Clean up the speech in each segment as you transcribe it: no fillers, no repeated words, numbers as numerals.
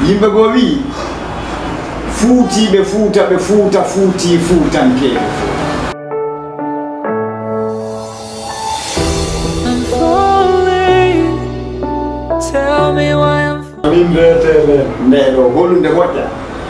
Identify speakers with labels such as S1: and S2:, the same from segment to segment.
S1: yimɓe goo wi fuutiɓe fuuta ɓe fuuta fuuti fuutankeɓe.
S2: min mbiyeteɓe
S1: ndeɗo hollude moƴƴa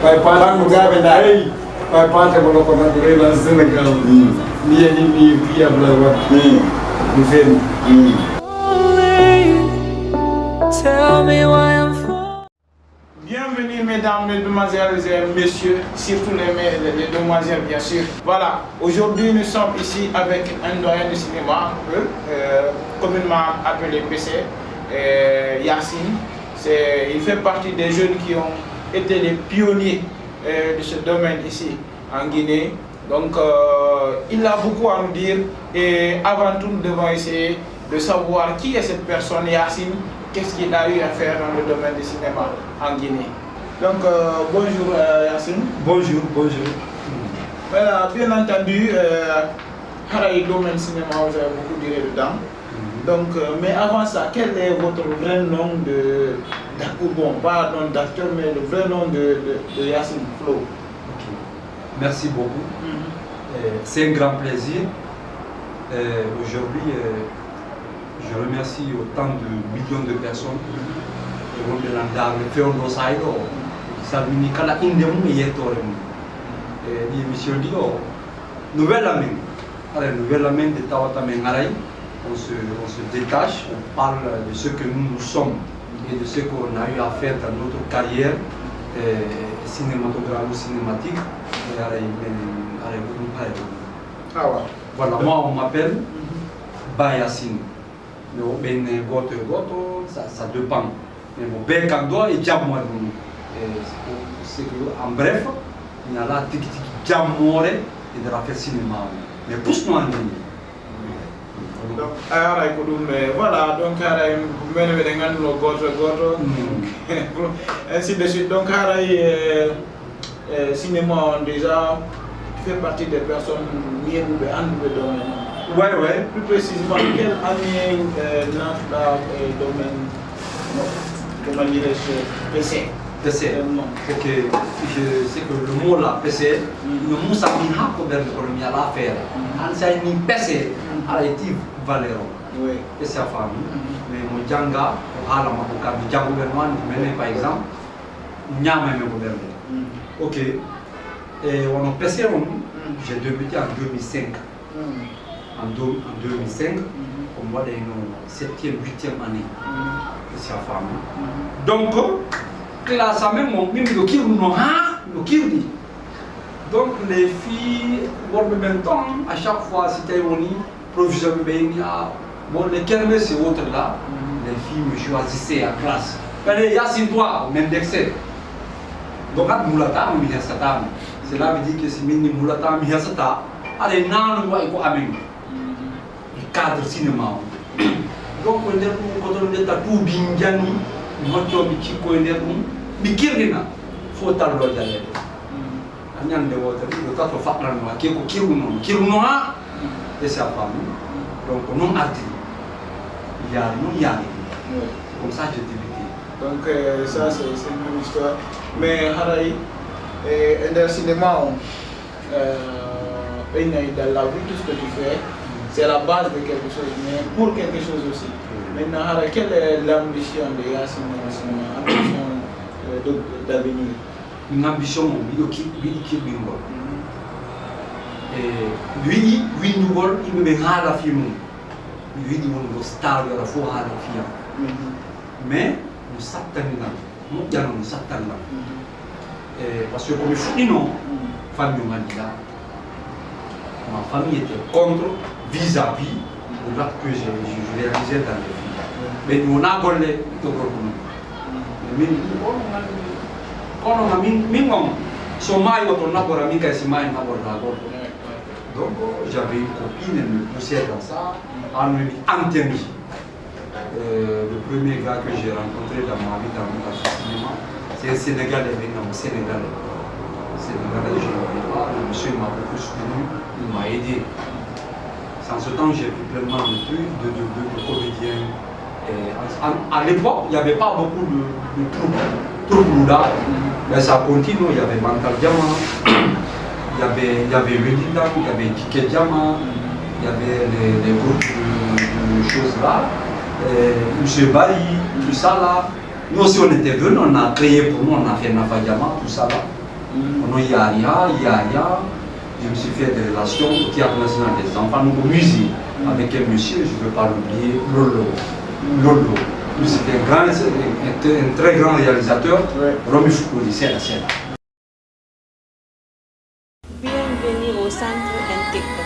S2: ɓay
S1: bango gaɓe nda
S2: eyi ɓay pate kono ko nan reyna sénégal mi yeehi mi wiyabla wat mi feni.
S3: Bienvenue mesdames, mesdemoiselles et messieurs, surtout les demoiselles bien sûr. Voilà, aujourd'hui nous sommes ici avec un doyen du cinéma, communément appelé PC, Yacine. Il fait partie des jeunes qui ont été les pionniers de ce domaine ici en Guinée. Donc il a beaucoup à nous dire et avant tout nous devons essayer de savoir qui est cette personne, Yacine. Qu'est-ce qu'il a eu à faire dans le domaine du cinéma en Guinée. Donc, bonjour Yacine.
S2: Bonjour, bonjour.
S3: Voilà, bien entendu, le domaine cinéma, vous avez beaucoup duré dedans. Donc, mais avant ça, quel est votre vrai nom bon, pas nom d'acteur, mais le vrai nom de Yacine Flo?
S4: Okay. Merci beaucoup. C'est un grand plaisir. Aujourd'hui, je remercie autant de millions de personnes qui vont de l'émission Nouvelle Amène. Alors, Nouvelle Amène de Tawata Mengaray, on se détache, on parle de ce que nous sommes et de ce qu'on a eu à faire dans notre carrière cinématographique ou cinématique. Voilà, moi on m'appelle Bayacine. Mais ça dépend. Mais mon bec en doigt et diamant. En bref, il y a là tiki diamant et de la faire cinéma. Mais pousse-moi en ligne.
S3: Voilà, donc ainsi de suite. Donc, cinéma déjà fait partie des personnes mieux ou de domaine.
S4: Ouais.
S3: Plus précisément, quelle année dans le domaine PC?
S4: PC. Ok, je sais que le mot là, PC, le mot ça vient à couvrir le premier à l'affaire. C'est une PC, à l'étive Valero.
S3: Oui.
S4: PC à famille. Mais mon Djanga, à la Maboka, du Django Berman, par exemple, n'y a même gouvernement. Ok. Et on a PC, j'ai débuté en 2005. En 2005, au mois de 7e, 8e année. C'est la famille. Donc, classe à même le Kirdi. Donc, les filles, au même temps, à chaque fois, c'était on provisoire, bon, les kermés, c'est autre là. Les filles me choisissaient à classe. Mais Yacine, toi, même d'excès. Donc, à Moulata, c'est là que je dis que c'est Mini Moulata, Mihasata. Allez, non, on va y cadre cinéma. Donc, on est quand tout bien, on faut aller. Et c'est donc, non il y a comme ça j'ai débuté.
S3: Donc, ça, c'est une bonne histoire. Mais, dans le cinéma, dans la vie, tout ce que tu fais, c'est la base de quelque chose, mais pour quelque chose aussi. Maintenant, quelle est l'ambition de Yacine dans le cinéma, ambition d'avenir?
S4: Une ambition, lui, il me met à la film. Lui, il me star de la foi à la film. Mais, nous s'attendons, nous s'attendons. Parce que comme je dis non, famille ma famille était contre vis-à-vis de l'acte que je réalisais dans les films. Mais nous on a collé tout le monde. Mais quand on a mis son maillot, on a encore mis qu'un maillot donc j'avais une copine, elle me poussait dans ça, elle me dit Anthony. Le premier gars que j'ai rencontré dans ma vie dans le cinéma, c'est un Sénégalais venant au Sénégal. Sénégalais, je ne l'avais pas, le monsieur m'a beaucoup soutenu, il m'a aidé. En ce temps, j'ai vu pleinement de comédiens À l'époque, il n'y avait pas beaucoup de troupes là, mais ça continue. Il y avait Bantal Diamant, il y avait Wedidam, il y avait Ticket Diamant, il y avait les groupes de choses là, M. Bailly, tout ça là. Nous aussi on était venus, on a créé pour nous, on a fait Nafa Diamant, tout ça là. On a Yaya, je me suis fait des relations au Théâtre National des Enfants, nous au musée, avec un monsieur, je ne veux pas l'oublier, Lolo. Lui c'était un très grand réalisateur, Romy Foucault, c'est là.
S5: Bienvenue au centre intégré.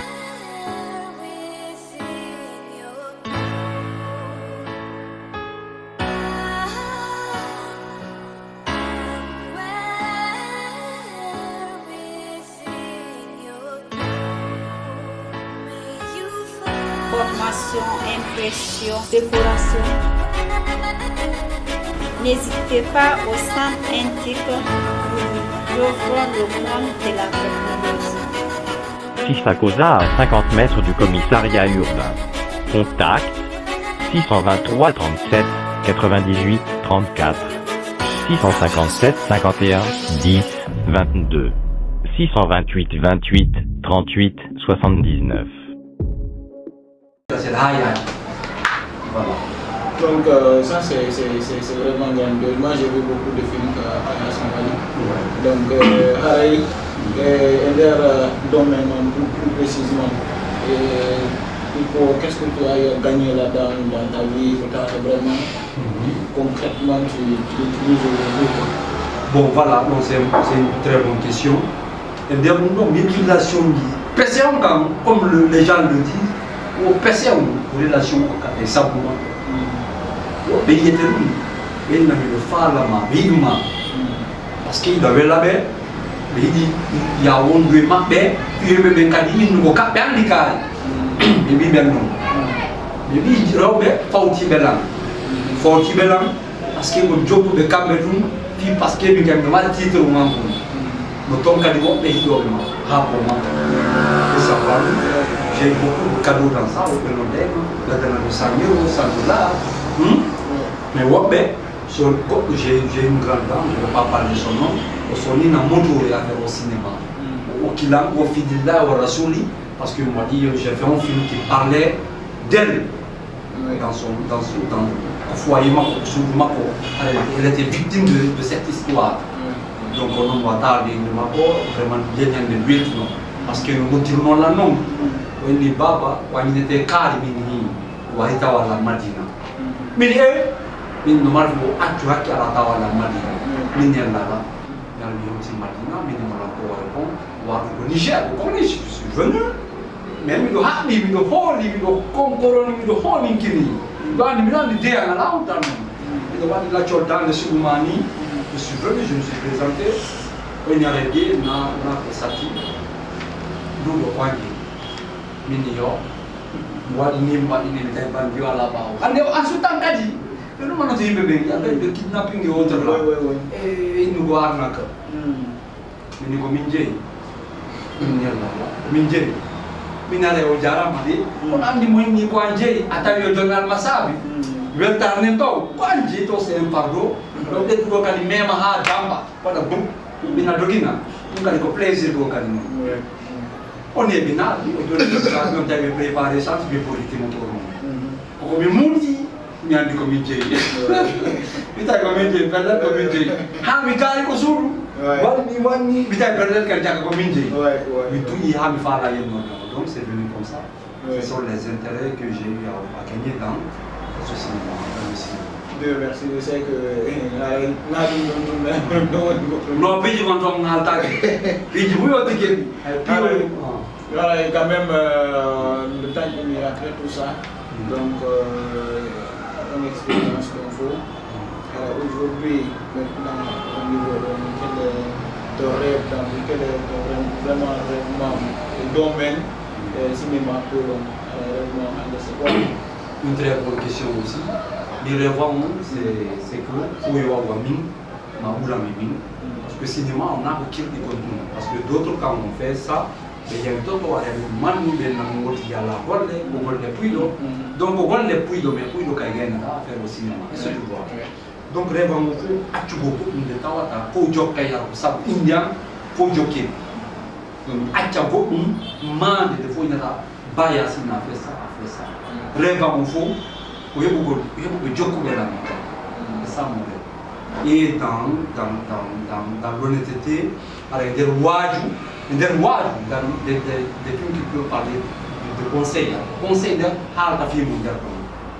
S5: Formation, impression, décoration. N'hésitez pas au centre intique pour rejoindre le monde de la technologie.
S6: Fifacosa à 50 mètres du commissariat urbain. Contact 623 37 98 34 657 51 10 22 628 28 38 79.
S4: C'est là, voilà.
S3: Donc ça c'est vraiment grandiose. Moi j'ai vu beaucoup de films à Somalie. Donc Harry et leur domaine plus précisément. Qu'est-ce que tu as gagné là-dedans dans ta vie, vraiment concrètement tu utilises aujourd'hui?
S4: Bon voilà, c'est une très bonne question. Et bien, l'utilisation du PCM, comme les gens le disent, au PCM, relation avec Sabouma. Mais il était lui, il n'a mis le phare là-bas, parce qu'il avait la baie, mais il dit, il y a un deux mappés, puis il me dit, il nous a bien dit, il dit, ben non. Il dit, il dit, Fauti Belan, parce qu'il y a un job de Cameroun, puis parce qu'il y a un titre au Mambo. Nous sommes allés au pays d'Orient, ça va. J'ai eu beaucoup de cadeaux dans ça, au Pénodème, là dans le Samiro, Sandoula. Mais j'ai une grande dame, je ne vais pas parler de son nom, son nom a montré à faire au cinéma. Au Fidila, au Rassouli, parce que moi j'ai fait un film qui parlait d'elle dans le foyer Mako. Elle était victime de cette histoire. Donc on va tarder de Mako, vraiment bien de lui, parce que nous tournons la nom. On est baba, on était carrément ou à la Madina. Mais il ne m'a pas attiré à la Madina. Il n'y a pas de Madina, mais il m'a pas répondu. Au Niger, je suis venu. Mais il y a des gens qui ont je suis venu, je me suis présenté. Il y a des gens qui ont moi, il n'y a pas de là-bas. Il y avait des kidnapping et autres là. Et il nous a arnaqué. Il nous a minjé. Il a au Jara, on a dit que nous avons dit que nous avons masabi. Nous avons dit que nous avons pardon. Nous avons dit que nous avons même à Jamba. Nous avons dit que nous avons plaisir. On est bien, on avait préparé ça, c'est pour les motos. On est monté, il y a des comités. Il y a des comités, ah, mais quand il y a des donc c'est venu comme ça. Ce sont les intérêts que j'ai eu à gagner dans ce cinéma.
S3: Dieu merci, je sais que
S4: non, puis quand on a attaqué, puis du coup,
S3: voilà, quand même le temps qu'il y a après tout ça, donc une expérience qu'il faut. Aujourd'hui, maintenant, au niveau de ton rêve, quel est vraiment le domaine du cinéma pour vraiment
S4: une très bonne question aussi. Les rêves, c'est que pour y avoir parce que le cinéma, on a beaucoup de contenu. Parce que d'autres, quand on fait ça, mais il y a tout le man nous ben na ngoti ya la golle puido donc golle puido mais puido kay gagner faire au cinéma c'est tout voir donc rêve mo ko accu beaucoup de tawata ko jokkay ya ko sab indian ko jokke donc acca beaucoup man de fo ina baya sina fait ça rêve mo fo ko yebo jokku be la ça mon rêve et dans l'honnêteté avec des rouages des films qui peuvent parler de conseils de Harda film mondial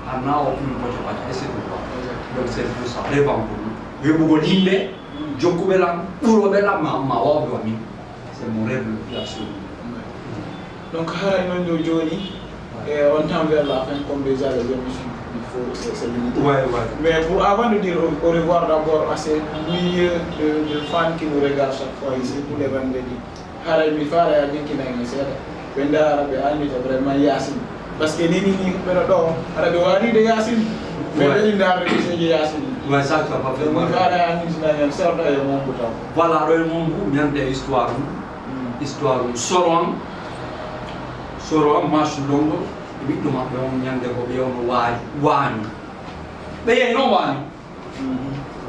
S4: on a aucune poche pas et c'est tout donc c'est pour ça les banques je veux limber Joko Bella pour Bella ma ami c'est mon rêve le plus absolu
S3: donc Harino Johnny et on tend vers la fin comme déjà les émissions il faut se limiter.
S4: Ouais.
S3: Mais pour, avant de dire au revoir d'abord à ces milliers de fans qui nous regardent chaque fois ici tous les vendredis. Haray mi fara ya dinki na ngi séda. Benda arabe andi vraiment Yassine. Parce que nini ni pero do arabe wari de Yassine. Mais dañu ndar de c'est Yassine.
S4: Ouais ça tu vas pas faire.
S3: Mo fara ya ngi na ngam sorta e mon ko taw.
S4: Voilà le mon bu ñante histoire Soron marche longo Victor Macron ñande ko be on waani be ye no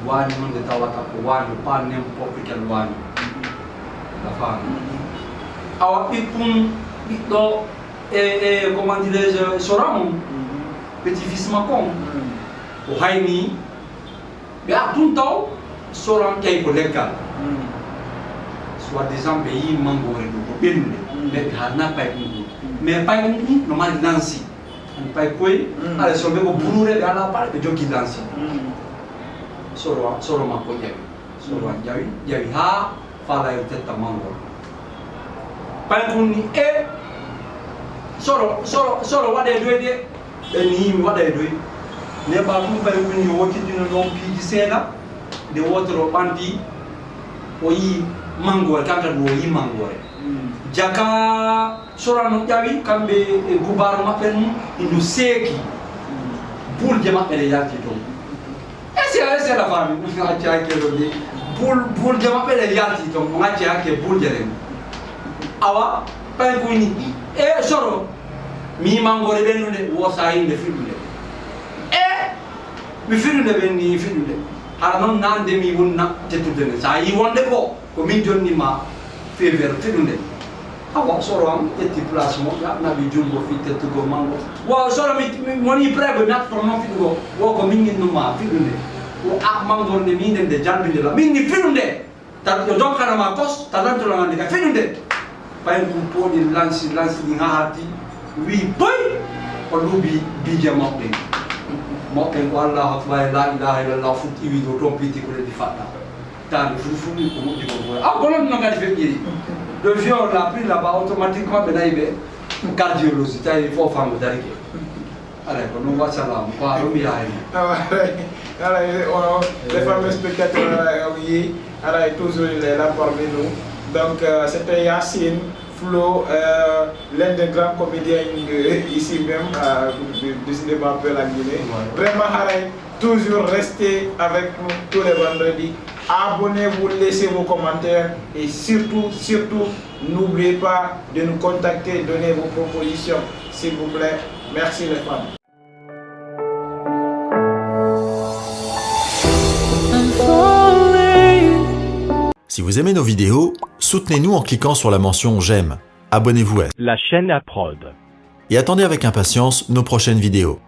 S4: waani non de tawata ko waani pas n'importe quel waani la femme awa ipun do comment dirais-je Soron petit fils Macron o hayni be a tout taw Soron kay ko lekkal soit des gens pays mangore do ko benule mais harna pay mais pas une normal Nancy pas quoi allez sur le boulot de la part de jockey Nancy soro ma ko yawi ha fala yo teta mango pas une e soro wade doide ni mi wade doide ne ba ku ba ko ni woti dino non pi di seda de wotro bandi o yi mango kanga do yi mango jaka sorano jawi kambe gubaru mabbe indu seki bulje mabbe le yalti to ese la fami ngati ake do ni bulje mabbe le yalti to ngati ake bulje le awa pay kuni soro mi mangore bennude wo sayinde fidude mi fidude benni fidude ara non nande mi wonna tettude sa yi wonde ko min jonni ma fever fidude awa soro am etti place mo na bi jumbo fi tettugo mango wa soro mi moni prego nat to non fidugo wo ko min no ma fidude wo a mango de min de jambinde la min ni fidude ta yo don kana ma kos ta dan to la ngande ka fidude pay ko podi lansi di ngahati wi boy ko lubi bi jama de mo ken ko Allah akbar la ilaha illallah futi wi do tompiti ko di fatta tan fu ko mo di ko ko non ngadi fe le viol l'a pris là-bas automatiquement ben il cardiologie il faut faire d'arrêt allez on va ça là on va remis
S3: les fameux spectateurs oui alors toujours il est là parmi nous donc c'était Yassine Flo l'un des grands comédiens ici même du cinéma Peul en Guinée vraiment Haray toujours restez avec nous tous les vendredis. Abonnez-vous, laissez vos commentaires et surtout, n'oubliez pas de nous contacter, donnez vos propositions, s'il vous plaît. Merci les femmes.
S7: Si vous aimez nos vidéos, soutenez-nous en cliquant sur la mention j'aime. Abonnez-vous à
S6: La chaîne à prod.
S7: et attendez avec impatience nos prochaines vidéos.